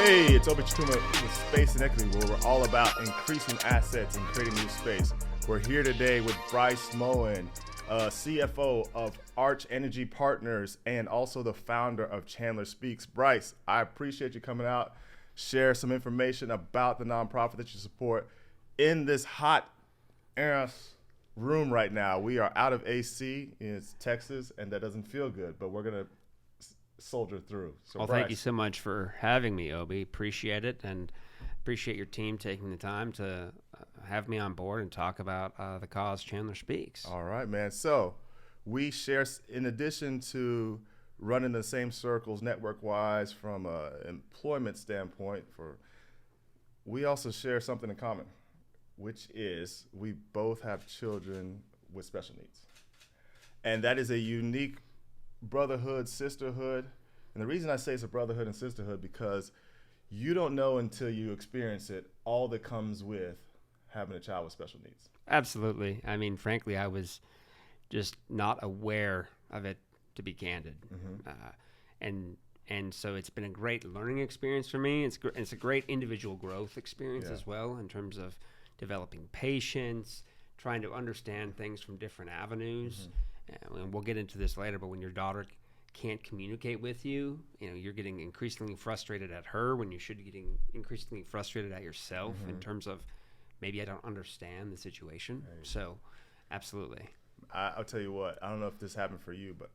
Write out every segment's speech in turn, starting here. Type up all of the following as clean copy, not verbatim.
Hey, it's Obi Chukwumah with Space and Equity, where we're all about increasing assets and creating new space. We're here today with Bryce Moen, CFO of Arch Energy Partners and also the founder of Chandler Speaks. Bryce, I appreciate you coming out, share some information about the nonprofit that you support in this hot ass room right now. We are out of AC, it's Texas, and that doesn't feel good, but we're going to soldier through. So well, Bryce, thank you so much for having me, Obi. Appreciate it, and appreciate your team taking the time to have me on board and talk about the cause Chandler Speaks. All right, man. So we share, in addition to running the same circles network-wise from an employment standpoint, we also share something in common, which is we both have children with special needs. And that is a unique brotherhood, sisterhood. And the reason I say it's a brotherhood and sisterhood because you don't know until you experience it all that comes with having a child with special needs. Absolutely. I mean, frankly, I was just not aware of it, to be candid. Mm-hmm. And so it's been a great learning experience for me. It's a great individual growth experience as well, in terms of developing patience, trying to understand things from different avenues. Mm-hmm. And we'll get into this later, but when your daughter can't communicate with you, you're getting increasingly frustrated at her when you should be getting increasingly frustrated at yourself. Mm-hmm. In terms of maybe I don't understand the situation. Right. So absolutely. I'll tell you what, I don't know if this happened for you, but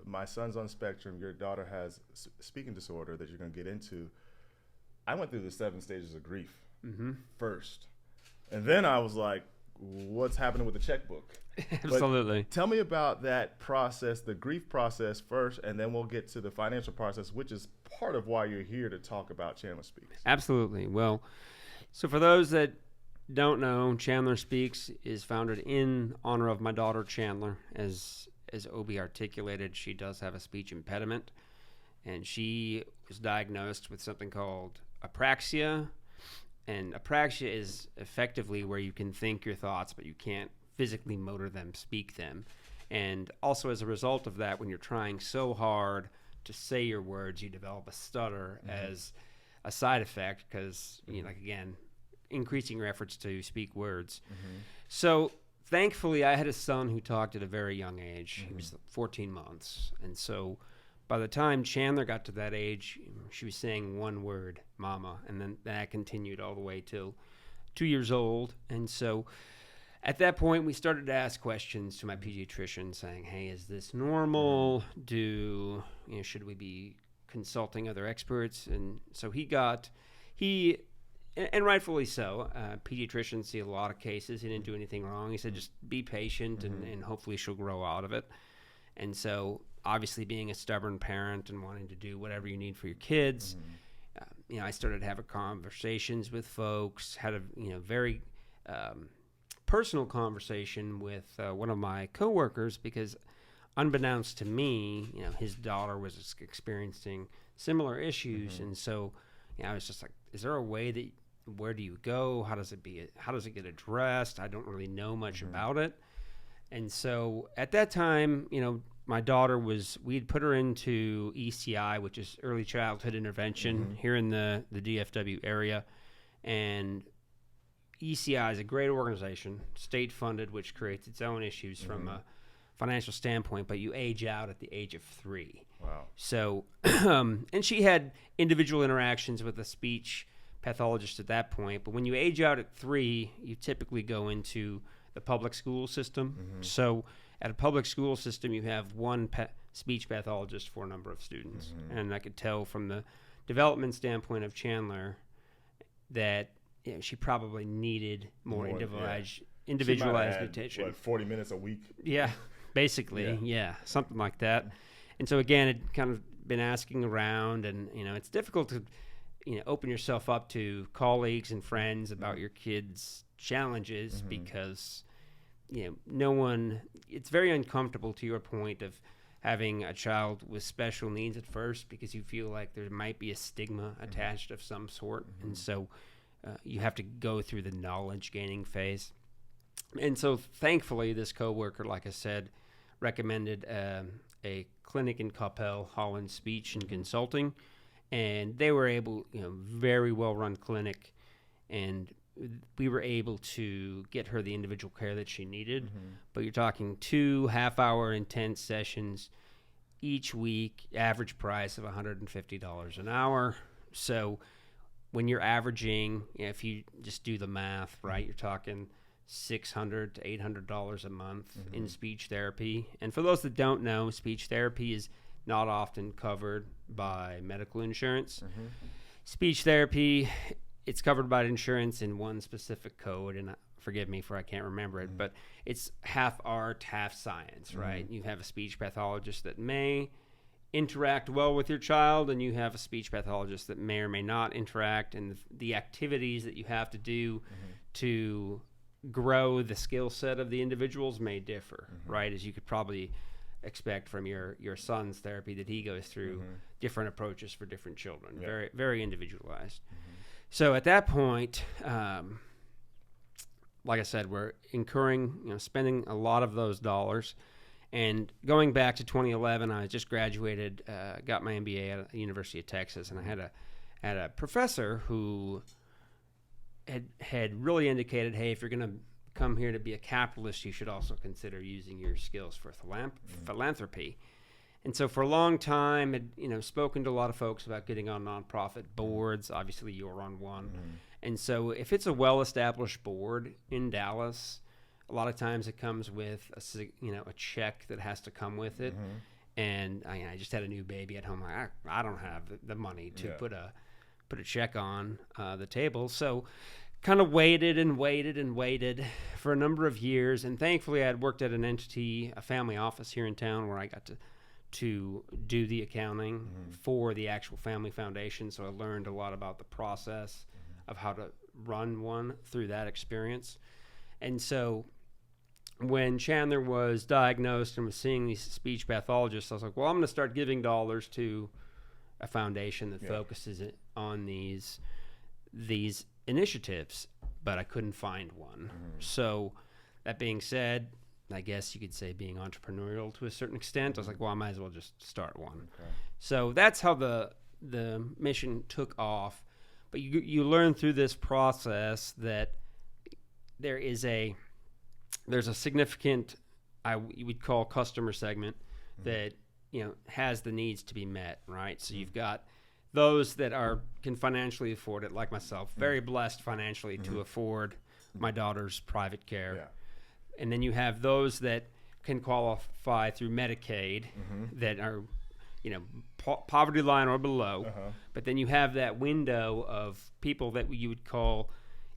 my son's on spectrum. Your daughter has speaking disorder that you're going to get into. I went through the 7 stages of grief first. And then I was like, what's happening with the checkbook? Absolutely. But tell me about that process, the grief process first, and then we'll get to the financial process, which is part of why you're here to talk about Chandler Speaks. Absolutely. Well, so for those that don't know, Chandler Speaks is founded in honor of my daughter Chandler. As Obi articulated, she does have a speech impediment, and she was diagnosed with something called apraxia. And apraxia is effectively where you can think your thoughts, but you can't physically motor them, speak them. And also as a result of that, when you're trying so hard to say your words, you develop a stutter as a side effect because, again, increasing your efforts to speak words. Mm-hmm. So thankfully, I had a son who talked at a very young age. He was 14 months. And so by the time Chandler got to that age, she was saying one word, mama, and then that continued all the way till 2 years old. And so at that point, we started to ask questions to my pediatrician saying, hey, is this normal? Should we be consulting other experts? And so and rightfully so, pediatricians see a lot of cases. He didn't do anything wrong. He said, just be patient and hopefully she'll grow out of it. And so obviously being a stubborn parent and wanting to do whatever you need for your kids, I started having conversations with folks, had a very personal conversation with one of my coworkers because unbeknownst to me, his daughter was experiencing similar issues. And so I was just like, is there a way where do you go? How does it get addressed? I don't really know much about it. And so at that time, my daughter we'd put her into ECI, which is early childhood intervention here in the DFW area. And ECI is a great organization, state funded, which creates its own issues from a financial standpoint, but you age out at the age of 3. Wow. So, and she had individual interactions with a speech pathologist at that point. But when you age out at 3, you typically go into the public school system. So at a public school system, you have one speech pathologist for a number of students. And I could tell from the development standpoint of Chandler that she probably needed more individualized attention. What, 40 minutes a week? Yeah, basically. Yeah, something like that. And so again, it kind of been asking around, and it's difficult to open yourself up to colleagues and friends about your kids' challenges because no one. It's very uncomfortable, to your point, of having a child with special needs at first because you feel like there might be a stigma attached of some sort, and so you have to go through the knowledge gaining phase. And so thankfully, this coworker, like I said, recommended a clinic in Coppell, Holland Speech and Consulting. and they were able, very well-run clinic, and we were able to get her the individual care that she needed. But you're talking 2 half-hour intense sessions each week, average price of $150 an hour. So when you're averaging, if you just do the math, right, you're talking $600 to $800 a month in speech therapy. And for those that don't know, speech therapy is not often covered by medical insurance. Speech therapy, it's covered by insurance in one specific code, and forgive me for I can't remember it, but it's half art, half science, right? You have a speech pathologist that may interact well with your child, and you have a speech pathologist that may or may not interact, and the activities that you have to do to grow the skill set of the individuals may differ, right? As you could probably expect from your son's therapy that he goes through different approaches for different children, very, very individualized. So at that point, like I said, we're incurring, spending a lot of those dollars. And going back to 2011, I just graduated, got my MBA at the University of Texas, and I had a professor who had really indicated, hey, if you're going to come here to be a capitalist, you should also consider using your skills for philanthropy. And so for a long time, had spoken to a lot of folks about getting on nonprofit boards. Obviously, you're on one. And so if it's a well-established board in Dallas, a lot of times it comes with a check that has to come with it. And I just had a new baby at home. I don't have the money to put a check on the table. So kind of waited for a number of years. And thankfully, I had worked at an entity, a family office here in town, where I got to do the accounting for the actual family foundation. So I learned a lot about the process of how to run one through that experience. And so when Chandler was diagnosed and was seeing these speech pathologists, I was like, well, I'm going to start giving dollars to a foundation that focuses on these initiatives, but I couldn't find one. So that being said, I guess you could say being entrepreneurial to a certain extent, I was like, well, I might as well just start one. So that's how the mission took off. But you learn through this process that there's a significant, you would call customer segment that has the needs to be met, right? So you've got those that can financially afford it, like myself, very blessed financially to afford my daughter's private care. And then you have those that can qualify through Medicaid that are, poverty line or below. But then you have that window of people that you would call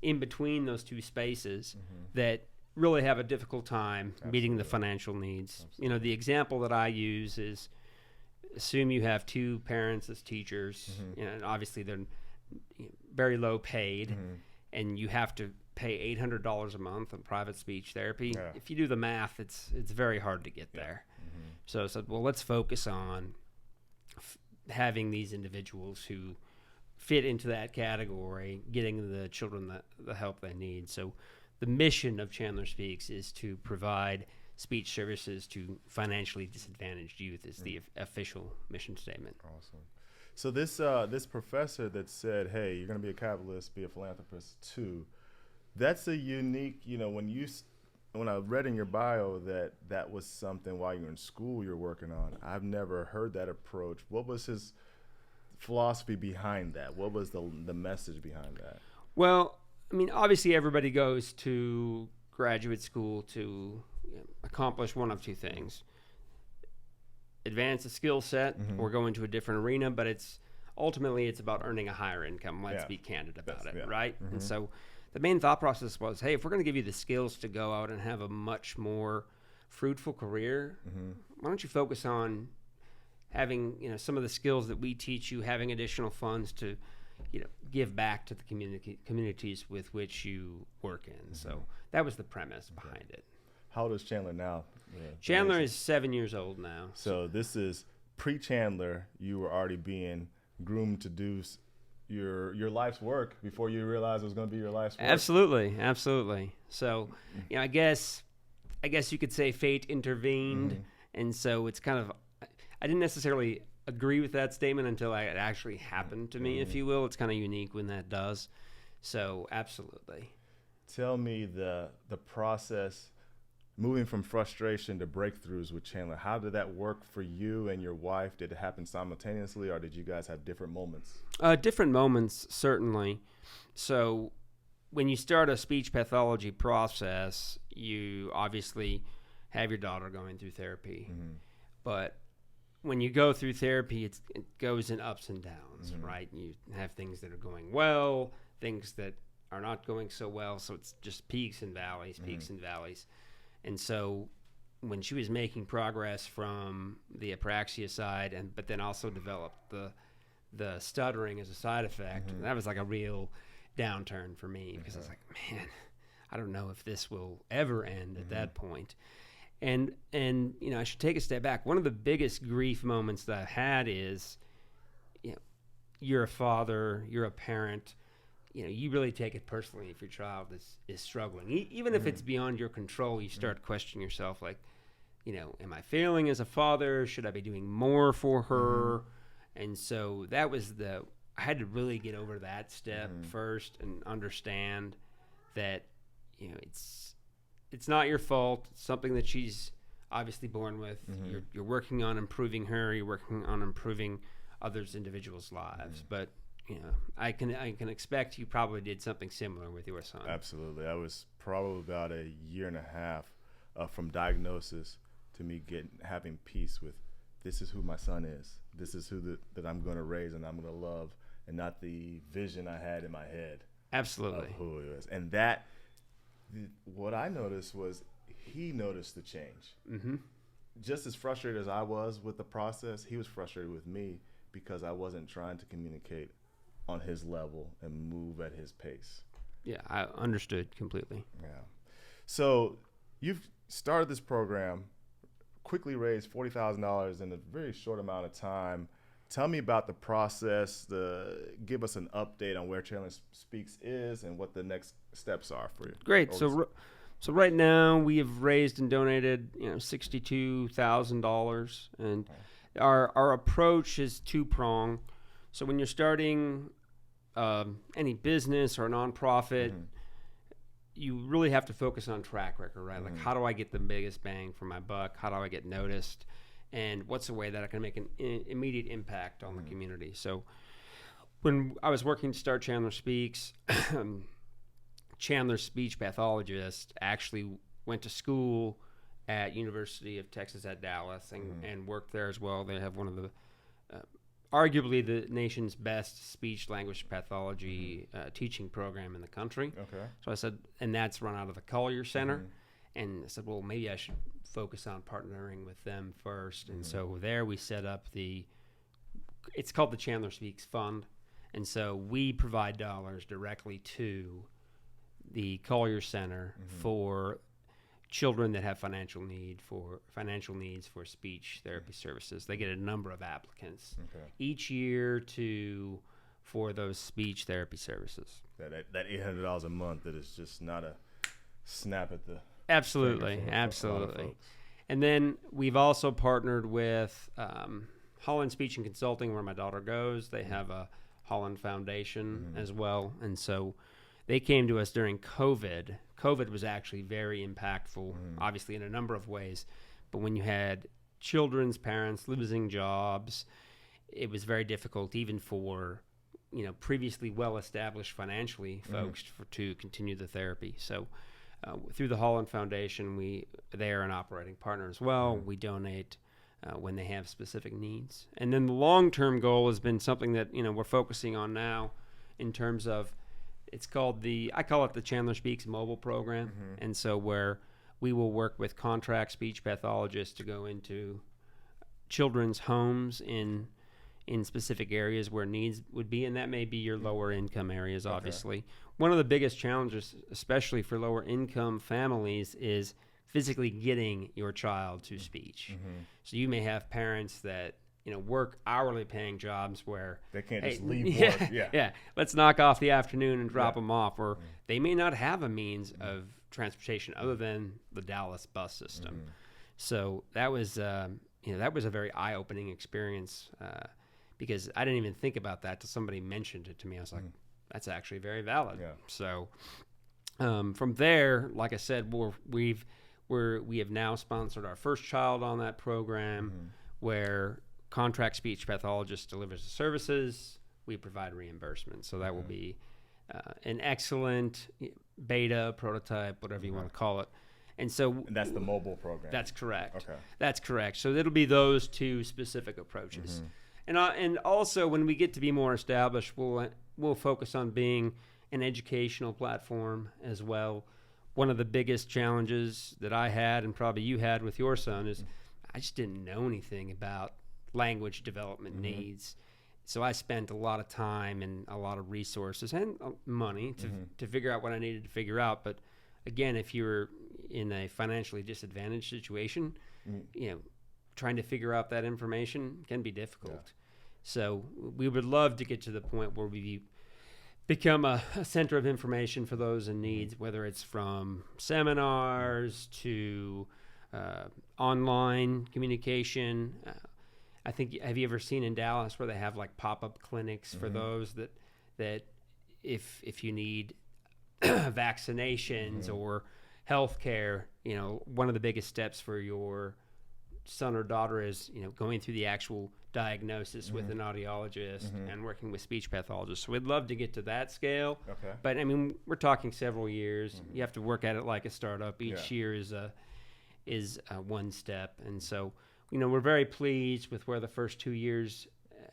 in between those two spaces that really have a difficult time meeting the financial needs. The example that I use is, assume you have 2 parents as teachers, and obviously they're very low paid, and you have to pay $800 a month on private speech therapy. If you do the math, it's very hard to get there. So I said, well, let's focus on having these individuals who fit into that category, getting the children the help they need. So the mission of Chandler Speaks is to provide speech services to financially disadvantaged youth is the official mission statement. Awesome. So this professor that said, hey, you're going to be a capitalist, be a philanthropist too, that's a unique, when I read in your bio that was something while you were in school you're working on, I've never heard that approach. What was his philosophy behind that? What was the message behind that? Well, obviously everybody goes to graduate school to accomplish one of two things: advance a skill set or go into a different arena, but ultimately it's about earning a higher income. Let's be candid about it, right? And so the main thought process was, hey, if we're going to give you the skills to go out and have a much more fruitful career, why don't you focus on having some of the skills that we teach you, having additional funds to give back to the communities with which you work in. So that was the premise behind it. How old is Chandler now? Chandler is 7 years old now. So this is pre-Chandler. You were already being groomed to do your life's work before you realized it was going to be your life's work. Absolutely. So, I guess you could say fate intervened, and so it's kind of, I didn't necessarily agree with that statement until it actually happened to me, if you will. It's kind of unique when that does. So absolutely. Tell me the process moving from frustration to breakthroughs with Chandler. How did that work for you and your wife? Did it happen simultaneously, or did you guys have different moments? Different moments, certainly. So when you start a speech pathology process, you obviously have your daughter going through therapy. But when you go through therapy, it goes in ups and downs, right? You have things that are going well, things that are not going so well. So it's just peaks and valleys. And so when she was making progress from the apraxia side, but then also developed the stuttering as a side effect, that was like a real downturn for me, because I was like, man, I don't know if this will ever end at that point. And I should take a step back. One of the biggest grief moments that I've had is, you're a father, you're a parent, you really take it personally if your child is struggling. Even if it's beyond your control, you start questioning yourself, like, am I failing as a father? Should I be doing more for her? And so that was I had to really get over that step first and understand that, it's not your fault. It's something that she's obviously born with. You're working on improving her. You're working on improving others' individuals' lives. But I can expect you probably did something similar with your son. Absolutely. I was probably about a year and a half from diagnosis to me having peace with, this is who my son is. This is who that I'm going to raise and I'm going to love, and not the vision I had in my head. Absolutely. Of who he was. And what I noticed was he noticed the change. Just as frustrated as I was with the process, he was frustrated with me because I wasn't trying to communicate on his level and move at his pace. Yeah, I understood completely. Yeah. So you've started this program, quickly raised $40,000 in a very short amount of time. Tell me about the process. Give us an update on where Chandler Speaks is and what the next steps are for you. Great. So right now we have raised and donated $62,000, and our approach is two-pronged. So when you're starting any business or nonprofit, you really have to focus on track record, right? Like, how do I get the biggest bang for my buck? How do I get noticed? And what's a way that I can make an immediate impact on the community? So when I was working to start Chandler Speaks, Chandler's speech pathologist actually went to school at University of Texas at Dallas and worked there as well. They have one of the arguably the nation's best speech language pathology teaching program in the country. Okay. So I said, and that's run out of the Collier Center. And I said, well, maybe I should focus on partnering with them first. And so there we set up it's called the Chandler Speaks Fund. And so we provide dollars directly to the Collier Center for children that have financial needs for speech therapy services. They get a number of applicants each year for those speech therapy services. That $800 a month, that is just not a snap at the Absolutely. And then we've also partnered with Holland Speech and Consulting, where my daughter goes. They have a Holland Foundation as well. And so they came to us during COVID. COVID was actually very impactful, obviously in a number of ways. But when you had children's parents losing jobs, it was very difficult even for previously well-established financially folks to continue the therapy. So through the Holland Foundation, they are an operating partner as well. We donate when they have specific needs. And then the long-term goal has been something that we're focusing on now in terms of, I call it the Chandler Speaks mobile program. And so where we will work with contract speech pathologists to go into children's homes in specific areas where needs would be, and that may be your lower income areas, obviously. Okay. One of the biggest challenges, especially for lower income families, is physically getting your child to speech. So you may have parents that work hourly paying jobs where they can't just leave work. Yeah, let's knock off the afternoon and drop them off, or they may not have a means of transportation other than the Dallas bus system. So that was that was a very eye-opening experience because I didn't even think about that till somebody mentioned it to me. I was like, that's actually very valid. Yeah. So from there, like I said, we have now sponsored our first child on that program where contract speech pathologist delivers the services. We provide reimbursement. So that will be an excellent beta, prototype, whatever you want to call it. And that's the mobile program. That's correct. Okay. That's correct. So it'll be those two specific approaches. And also when we get to be more established, we'll focus on being an educational platform as well. One of the biggest challenges that I had, and probably you had with your son, is I just didn't know anything about language development needs. So I spent a lot of time and a lot of resources and money to figure out what I needed to figure out. But again, if you're in a financially disadvantaged situation, trying to figure out that information can be difficult. Yeah. So we would love to get to the point where we become a center of information for those in needs, whether it's from seminars to online communication. I think, have you ever seen in Dallas where they have like pop-up clinics for those that if you need vaccinations or health care, one of the biggest steps for your son or daughter is, going through the actual diagnosis with an audiologist and working with speech pathologists. So we'd love to get to that scale. Okay. But I mean, we're talking several years. You have to work at it like a startup. Each year is one step. And so, we're very pleased with where the first 2 years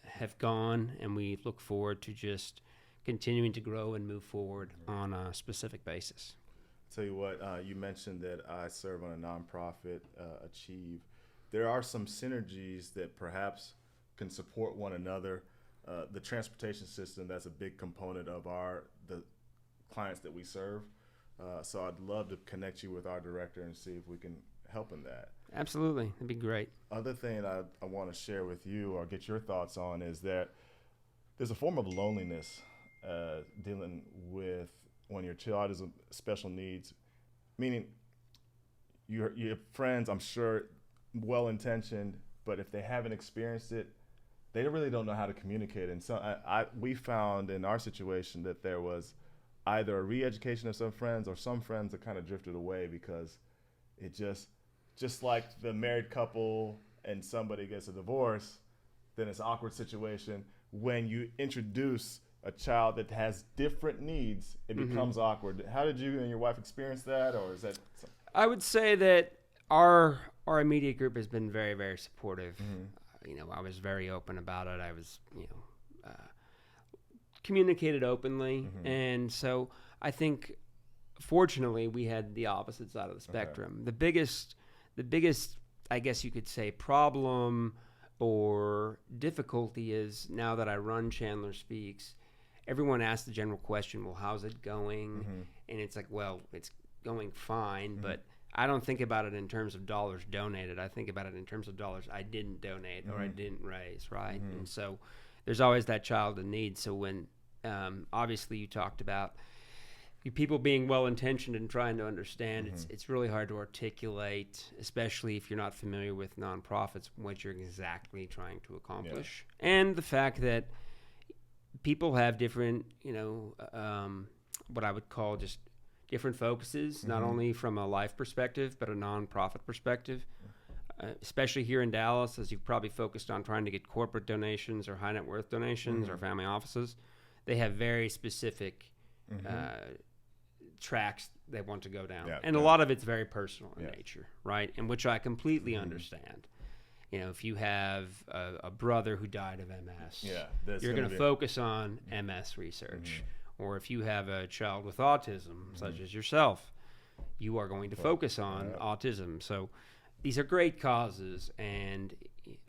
have gone, and we look forward to just continuing to grow and move forward on a specific basis. Tell you what, you mentioned that I serve on a nonprofit, Achieve. There are some synergies that perhaps can support one another. The transportation system, that's a big component of the clients that we serve. So I'd love to connect you with our director and see if we can help in that. Absolutely. That'd be great. Other thing I want to share with you or get your thoughts on is that there's a form of loneliness dealing with when your child is special needs, meaning your friends, I'm sure, well-intentioned, but if they haven't experienced it, they really don't know how to communicate. And so we found in our situation that there was either a re-education of some friends or some friends that kind of drifted away because it just like the married couple and somebody gets a divorce, then it's an awkward situation. When you introduce a child that has different needs, it becomes awkward. How did you and your wife experience that, or is that? I would say that our immediate group has been very, very supportive. I was very open about it. I was, communicated openly, and so I think, fortunately, we had the opposite side of the spectrum. Okay. The biggest, I guess you could say, problem or difficulty is now that I run Chandler Speaks, everyone asks the general question, well, how's it going? And it's like, well, it's going fine, but I don't think about it in terms of dollars donated. I think about it in terms of dollars I didn't donate or I didn't raise, right? And so there's always that child in need. So when obviously you talked about people being well-intentioned and trying to understand, it's really hard to articulate, especially if you're not familiar with nonprofits, what you're exactly trying to accomplish. Yeah. And the fact that people have different, what I would call just different focuses, not only from a life perspective, but a nonprofit perspective. Especially here in Dallas, as you've probably focused on trying to get corporate donations or high net worth donations or family offices, they have very specific tracks they want to go down. Yeah, and a lot of it's very personal in nature, right? And which I completely understand. If you have a brother who died of MS, you're going to focus on MS research. Or if you have a child with autism, such as yourself, you are going to focus on autism. So these are great causes, and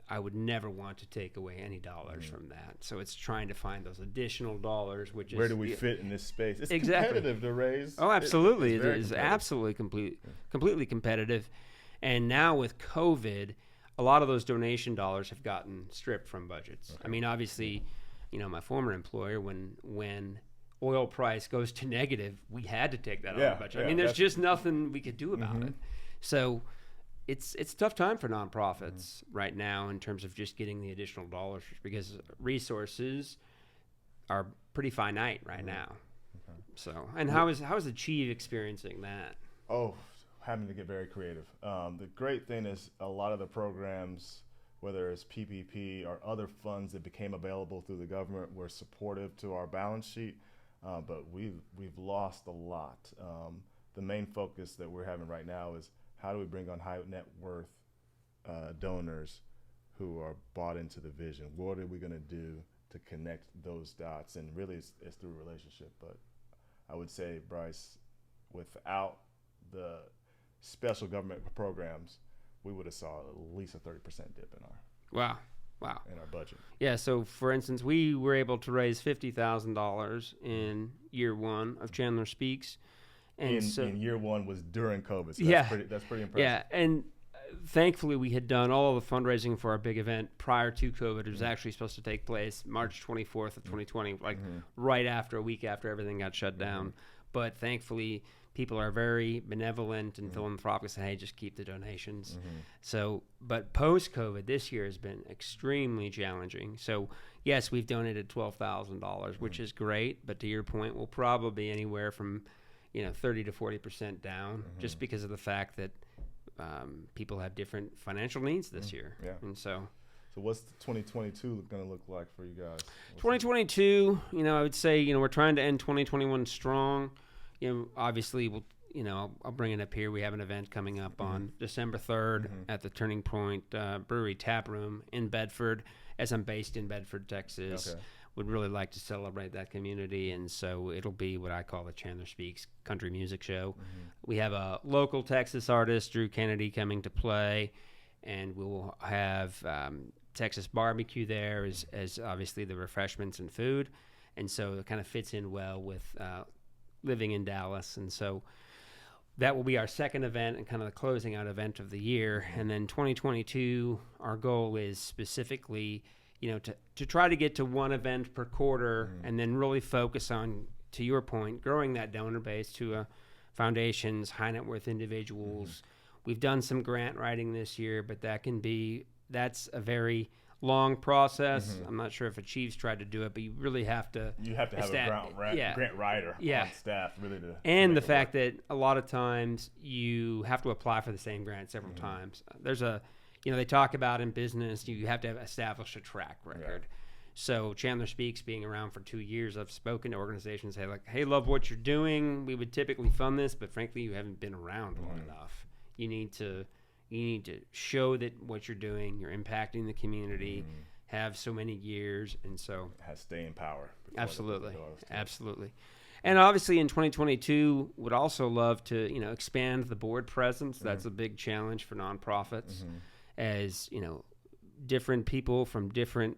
I would never want to take away any dollars from that. So it's trying to find those additional dollars, which is... Where do we fit in this space? It's competitive to raise. Oh, absolutely. It is absolutely completely competitive. And now with COVID, a lot of those donation dollars have gotten stripped from budgets. Okay. I mean, obviously, my former employer, when oil price goes to negative, we had to take that out of the budget. I mean, there's just nothing we could do about it. So it's a tough time for nonprofits right now in terms of just getting the additional dollars because resources are pretty finite right now. Okay. So, and how is the Chief experiencing that? Oh, having to get very creative. The great thing is a lot of the programs, whether it's PPP or other funds that became available through the government, were supportive to our balance sheet, but we've lost a lot. The main focus that we're having right now is how do we bring on high net worth donors who are bought into the vision? What are we going to do to connect those dots? And really, it's through relationship. But I would say, Bryce, without the special government programs, we would have saw at least a 30% dip in our in our budget. Yeah. So, for instance, we were able to raise $50,000 in year one of Chandler Speaks. And in year one was during COVID. So that's pretty impressive. Yeah, and thankfully we had done all of the fundraising for our big event prior to COVID. It was actually supposed to take place March 24th of 2020, right after, a week after everything got shut down. But thankfully, people are very benevolent and philanthropic, saying, hey, just keep the donations. So, but post-COVID, this year has been extremely challenging. So, yes, we've donated $12,000, which is great. But to your point, we'll probably be anywhere from 30 to 40% down, just because of the fact that people have different financial needs this year. Yeah. And so what's 2022 going to look like for you guys? 2022, I would say, we're trying to end 2021 strong. Obviously I'll bring it up here. We have an event coming up on December 3rd at the Turning Point Brewery Tap Room in Bedford, as I'm based in Bedford, Texas. Okay. Would really like to celebrate that community, and so it'll be what I call the Chandler Speaks Country Music Show. We have a local Texas artist, Drew Kennedy, coming to play, and we'll have Texas barbecue there as obviously the refreshments and food, and so it kind of fits in well with living in Dallas, and so that will be our second event and kind of the closing out event of the year. And then 2022, our goal is specifically to try to get to one event per quarter and then really focus on, to your point, growing that donor base to foundations, high net worth individuals. We've done some grant writing this year, but that's a very long process. I'm not sure if a Chief's tried to do it, but you really have to. You have to have a grant writer on staff, really. And the fact that a lot of times you have to apply for the same grant several times. There's they talk about in business, you have to establish a track record. Yeah. So Chandler Speaks being around for 2 years, I've spoken to organizations, hey, love what you're doing. We would typically fund this, but frankly, you haven't been around long enough. You need to show that what you're doing, you're impacting the community, have so many years, and so it has staying power. Absolutely. And obviously in 2022, would also love to expand the board presence. That's a big challenge for nonprofits. As different people from different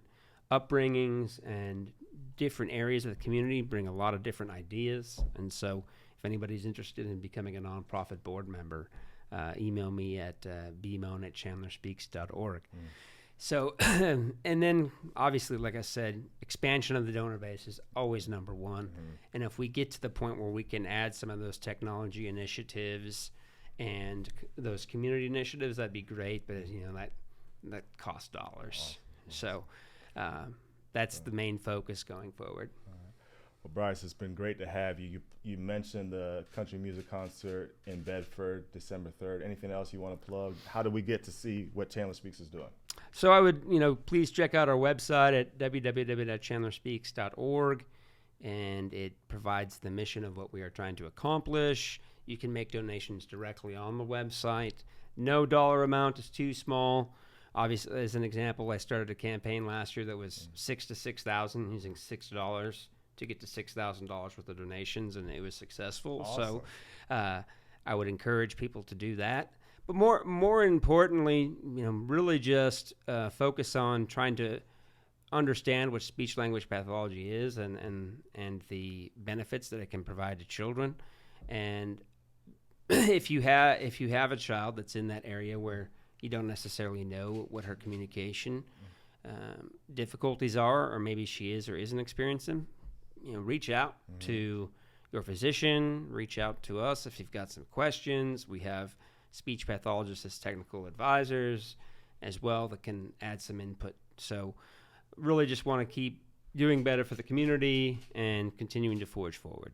upbringings and different areas of the community bring a lot of different ideas. And so if anybody's interested in becoming a nonprofit board member, email me at bmoen@chandlerspeaks.org. So, and then obviously, like I said, expansion of the donor base is always number one. And if we get to the point where we can add some of those technology initiatives and those community initiatives, that'd be great. But that costs dollars. So that's the main focus going forward. Well, Bryce, it's been great to have you. You mentioned the country music concert in Bedford, December 3rd. Anything else you want to plug? How do we get to see what Chandler Speaks is doing? So I would, please check out our website at www.chandlerspeaks.org, and it provides the mission of what we are trying to accomplish. You can make donations directly on the website. No dollar amount is too small. Obviously, as an example, I started a campaign last year that was $6,000 to $6,000, using $6 to get to $6,000 worth of donations, and it was successful. Awesome. So I would encourage people to do that. But more importantly, really just focus on trying to understand what speech language pathology is and the benefits that it can provide to children. And if you have a child that's in that area where you don't necessarily know what her communication difficulties are, or maybe she is or isn't experiencing them, reach out to your physician, reach out to us if you've got some questions. We have speech pathologists as technical advisors as well that can add some input. So really just want to keep doing better for the community and continuing to forge forward.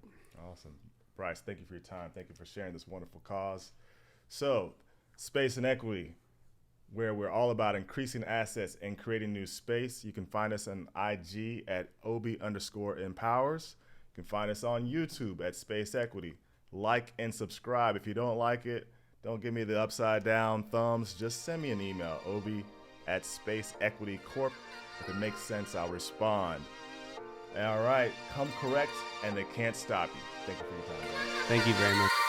Awesome. Bryce, thank you for your time. Thank you for sharing this wonderful cause. So, Space and Equity, where we're all about increasing assets and creating new space. You can find us on IG at Obi_empowers. You can find us on YouTube at Space Equity. Like and subscribe. If you don't like it, don't give me the upside down thumbs. Just send me an email, Obi@Space Equity Corp. If it makes sense, I'll respond. All right, come correct, and they can't stop you. Thank you for your time. Thank you very much.